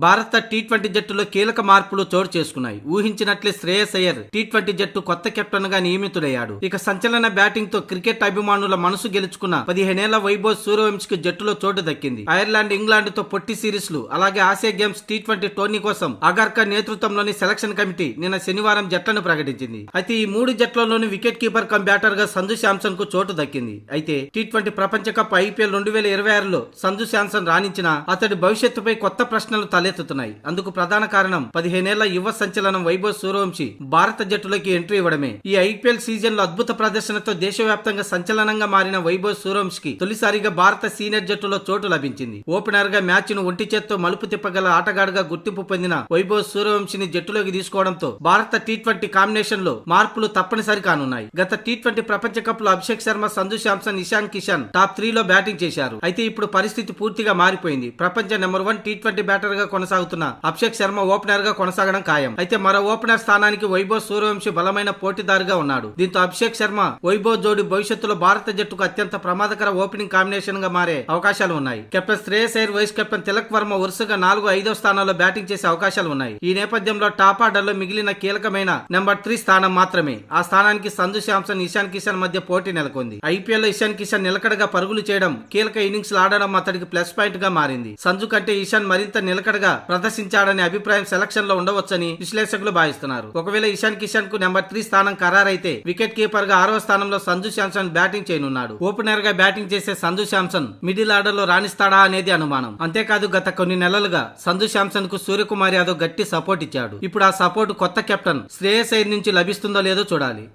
భారత టీ20 జట్టులో కీలక మార్పులు చోటు చేసుకున్నాయి. ఊహించినట్లే శ్రేయస్ అయ్యర్ టీ20 జట్టు కొత్త కెప్టెన్ గా నియమితుడయ్యాడు. ఇక సంచలన బ్యాటింగ్ తో క్రికెట్ అభిమానుల మనసు గెలుచుకున్న 15 ఏళ్ల వైభవ్ సూర్యవంశీకి జట్టులో చోటు దక్కింది. ఐర్లాండ్, ఇంగ్లాండ్ తో పొట్టి సిరీస్లు, అలాగే ఆసియా గేమ్స్ టీ20 టోర్నీ కోసం అగర్కర్ నేతృత్వంలోని సెలక్షన్ కమిటీ నిన్న శనివారం జట్లను ప్రకటించింది. అయితే ఈ 3 జట్లలోని వికెట్ కీపర్ కమ్ బ్యాటర్ గా సంజు శాంసన్ కు చోటు దక్కింది. అయితే టీ20 ప్రపంచ కప్ IPL 2026లో సంజు శాంసన్ రాణించిన అతడి భవిష్యత్తుపై కొత్త ప్రశ్నలు తలెత్తుతున్నాయి. అందుకు ప్రధాన కారణం 15 ఏళ్ల యువ సంచలనం వైభవ్ సూర్యవంశీ భారత జట్టులోకి ఎంట్రీ ఇవ్వడమే. ఈ IPL సీజన్ లో అద్భుత ప్రదర్శనతో దేశవ్యాప్తంగా సంచలనంగా మారిన వైభవ్ సూర్యవంశీకి తొలిసారిగా భారత సీనియర్ జట్టులో చోటు లభించింది. ఓపెనర్ గా మ్యాచ్ ను ఒంటి చేత్తో మలుపు తిప్పగల ఆటగాడుగా గుర్తింపు పొందిన వైభవ్ సూర్యవంశీని జట్టులోకి తీసుకోవడంతో భారత టీ20 కాంబినేషన్ లో మార్పులు తప్పనిసరి కానున్నాయి. గత టీ20 ప్రపంచ కప్ లో అభిషేక్ శర్మ, సంజు శాంసన్, ఇషాన్ కిషన్ టాప్ 3 లో బ్యాటింగ్ చేశారు. అయితే ఇప్పుడు పరిస్థితి పూర్తిగా మారిపోయింది. ప్రపంచ నెంబర్ 1 టీ20 బ్యాటర్ గా కొనసాగుతున్న అభిషేక్ శర్మ ఓపెనర్ గా కొనసాగడం ఖాయం. అయితే మరో ఓపెనర్ స్థానానికి వైభవ్ సూర్యవంశీ బలమైన పోటీదారుగా ఉన్నాడు. దీంతో అభిషేక్ శర్మ, వైభవ్ జోడి భవిష్యత్తులో భారత జట్టుకు అత్యంత ప్రమాదకర ఓపెనింగ్ కాంబినేషన్ గా మారే అవకాశాలు ఉన్నాయి. Captain Shreyas Iyer, vice captain Tilak Varma వరుసగా 4, 5వ స్థానాల్లో బ్యాటింగ్ చేసే అవకాశాలు ఉన్నాయి. ఈ నేపథ్యంలో టాప్ ఆర్డర్ లో మిగిలిన కీలకమైన నెంబర్ 3 స్థానం మాత్రమే. ఆ స్థానానికి సంజు శాంసన్, ఇషాన్ కిషన్ మధ్య పోటీ నెలకొంది. IPL లో ఇషాన్ కిషన్ నిలకడగా పరుగులు చేయడం, కీలక ఇన్నింగ్స్ ఆడడం అతడికి ప్లస్ పాయింట్ గా మారింది. సంజు కంటే ఇషాన్ మరింత నిలకడగా ప్రదర్శించాడనే అభిప్రాయం సెలక్షన్ లో ఉండవచ్చని విశ్లేషకులు భావిస్తున్నారు. ఒకవేళ ఇషాన్ కిషన్ కు నెంబర్ 3 స్థానం ఖరారైతే వికెట్ కీపర్ గా 6వ స్థానంలో సంజు శాంసన్ బ్యాటింగ్ చేయనున్నాడు. ఓపెనర్ గా బ్యాటింగ్ చేసే సంజు శాంసన్ మిడిల్ ఆర్డర్ లో రాణిస్తాడా అనేది అనుమానం. అంతేకాదు గత కొన్ని నెలలుగా సంజు శాంసన్ కు సూర్యకుమార్ యాదవ్ గట్టి సపోర్ట్ ఇచ్చాడు. ఇప్పుడు ఆ సపోర్ట్ కొత్త కెప్టెన్ శ్రేయస్ అయ్యర్ నుంచి లభిస్తుందో లేదో చూడాలి.